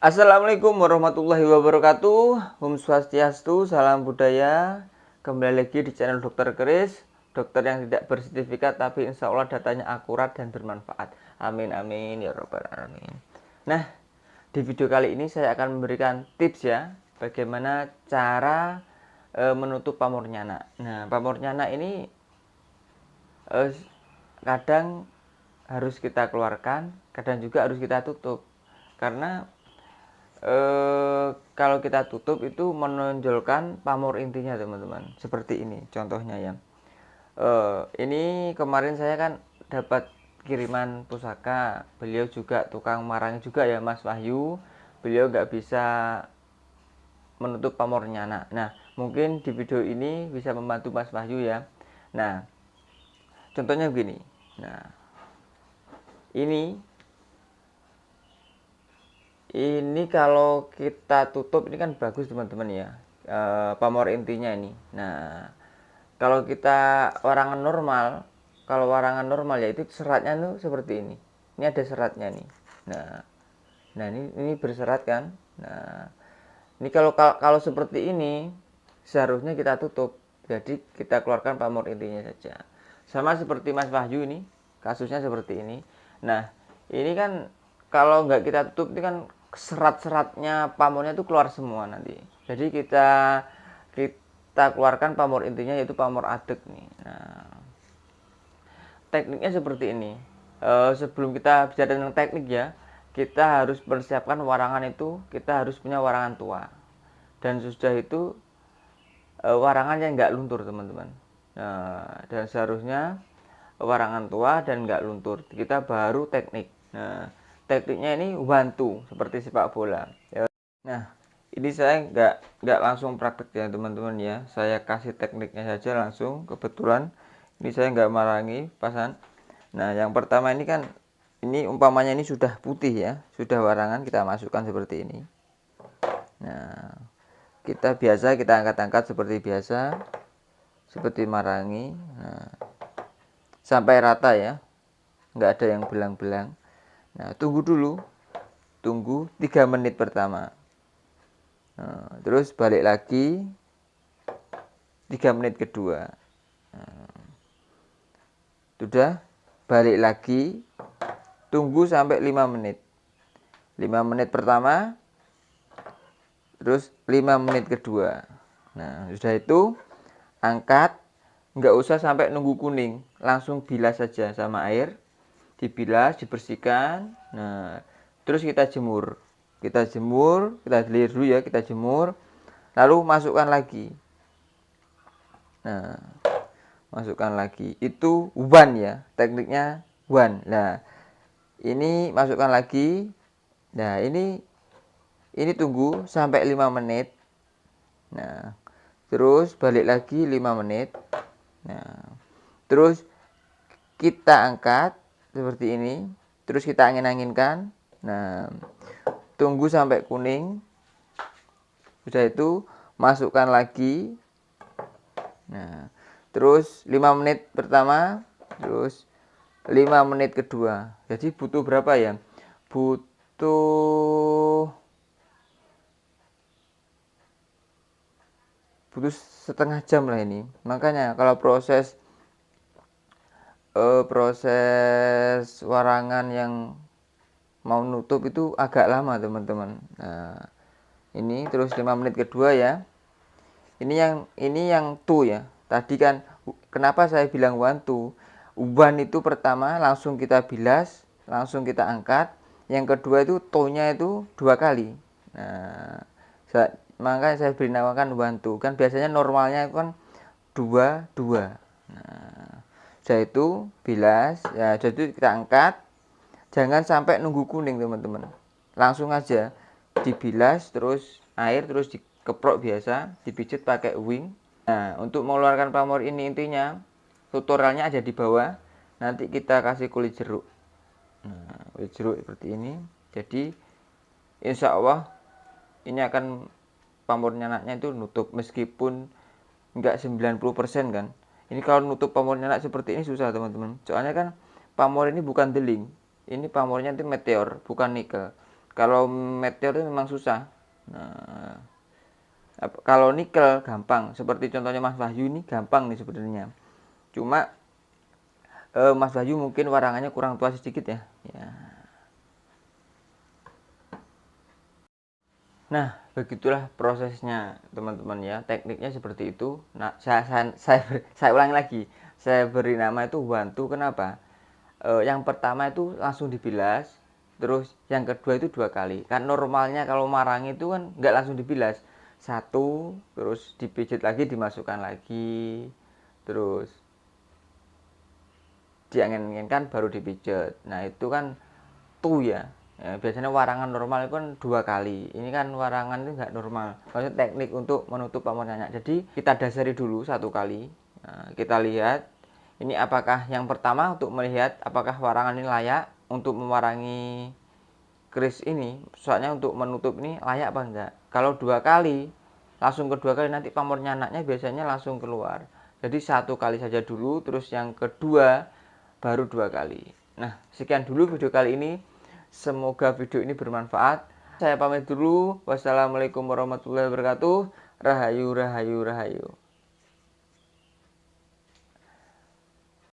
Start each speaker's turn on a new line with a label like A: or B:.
A: Assalamualaikum warahmatullahi wabarakatuh. Om Swastiastu, salam budaya. Kembali lagi di channel Dokter Kris, dokter yang tidak bersertifikat tapi insya Allah datanya akurat dan bermanfaat. Amin amin ya robbal alamin. Nah, di video kali ini saya akan memberikan tips ya, bagaimana cara menutup pamor nyana. Nah, pamor nyana ini eh, kadang harus kita keluarkan, kadang juga harus kita tutup. Karena kalau kita tutup itu menonjolkan pamor intinya teman-teman, seperti ini contohnya ya. Ini kemarin saya kan dapat kiriman pusaka, beliau juga tukang marang juga ya Mas Wahyu, beliau nggak bisa menutup pamornya. Nah mungkin di video ini bisa membantu Mas Wahyu ya. Nah contohnya begini. Nah ini kalau kita tutup ini kan bagus teman-teman ya, pamor intinya ini. Nah kalau kita warangan normal ya itu seratnya tuh seperti ini ada seratnya nih. Nah ini berserat kan. Nah ini kalau seperti ini seharusnya kita tutup, jadi kita keluarkan pamor intinya saja. Sama seperti Mas Wahyu ini kasusnya seperti ini. Nah ini kan kalau nggak kita tutup ini kan serat-seratnya pamornya itu keluar semua nanti. Jadi kita keluarkan pamor intinya yaitu pamor adek nih. Nah tekniknya seperti ini. Sebelum kita bicara tentang teknik ya, kita harus persiapkan warangan itu, kita harus punya warangan tua. Dan sudah itu warangannya nggak luntur teman-teman. Nah, dan seharusnya warangan tua dan nggak luntur. Kita baru teknik. Nah, tekniknya ini bantu seperti sepak bola. Nah, ini saya nggak langsung praktek ya teman-teman ya. Saya kasih tekniknya saja langsung. Kebetulan ini saya nggak marangi pasan. Nah, yang pertama ini kan ini umpamanya ini sudah putih ya, sudah warangan, kita masukkan seperti ini. Nah, kita angkat-angkat seperti biasa, seperti marangi. Nah, sampai rata ya, nggak ada yang belang-belang. Nah, tunggu 3 menit pertama. Nah, terus balik lagi 3 menit kedua. Nah, sudah balik lagi, tunggu sampai 5 menit. 5 menit pertama, terus 5 menit kedua. Nah sudah itu angkat, nggak usah sampai nunggu kuning, langsung bilas saja sama air, dibilas, dibersihkan. Nah terus kita jemur, kita delir dulu ya, kita jemur, lalu masukkan lagi. Nah masukkan lagi, itu uban ya, tekniknya uban. Nah ini masukkan lagi. Nah ini tunggu sampai 5 menit. Nah terus balik lagi 5 menit. Nah terus kita angkat seperti ini, terus kita angin-anginkan. Nah tunggu sampai kuning. Sudah itu masukkan lagi. Nah terus 5 menit pertama, terus 5 menit kedua. Jadi butuh berapa ya? Butuh setengah jam lah ini. Makanya kalau proses warangan yang mau nutup itu agak lama teman-teman. Nah ini terus 5 menit kedua ya. Ini yang tu ya. Tadi kan kenapa saya bilang one two? Uban itu pertama langsung kita bilas, langsung kita angkat. Yang kedua itu tonya itu 2 kali. Nah makanya saya beri namakan one two. Kan biasanya normalnya kan 2 2. Nah setelah itu bilas ya, jadi kita angkat. Jangan sampai nunggu kuning teman-teman, langsung aja dibilas, terus air, terus dikeprok biasa, dipijit pakai wing. Nah untuk mengeluarkan pamor ini intinya tutorialnya ada di bawah. Nanti kita kasih kulit jeruk. Nah kulit jeruk seperti ini. Jadi insya Allah ini akan pamor nyanaknya itu nutup, meskipun enggak 90% kan. Ini kalau nutup pamor nyanak seperti ini susah teman-teman, soalnya kan pamor ini bukan deling, ini pamornya itu meteor, bukan nikel. Kalau meteor itu memang susah. Nah, kalau nikel gampang, seperti contohnya Mas Wahyu ini gampang nih sebenarnya. Cuma Mas Wahyu mungkin warangannya kurang tua sedikit ya. Ya. Nah, begitulah prosesnya teman-teman ya. Tekniknya seperti itu. Nah, saya ulangi lagi. Saya beri nama itu wantu. Kenapa? Yang pertama itu langsung dibilas, terus yang kedua itu 2 kali. Kan normalnya kalau marang itu kan nggak langsung dibilas, satu, terus dipijit lagi, dimasukkan lagi, terus diangin-anginkan baru dipijit. Nah itu kan tuh ya. Biasanya warangan normal itu kan 2 kali. Ini kan warangan itu nggak normal. Maksudnya teknik untuk menutup pamor nyanyak. Jadi kita dasari dulu 1 kali. Nah, kita lihat ini apakah yang pertama untuk melihat apakah warangan ini layak untuk mewarangi keris ini. Soalnya untuk menutup ini layak apa enggak. Kalau 2 kali, langsung kedua kali nanti pamor nyanyaknya biasanya langsung keluar. Jadi 1 kali saja dulu, terus yang kedua baru 2 kali. Nah, sekian dulu video kali ini. Semoga video ini bermanfaat. Saya pamit dulu. Wassalamualaikum warahmatullahi wabarakatuh. Rahayu, rahayu, rahayu.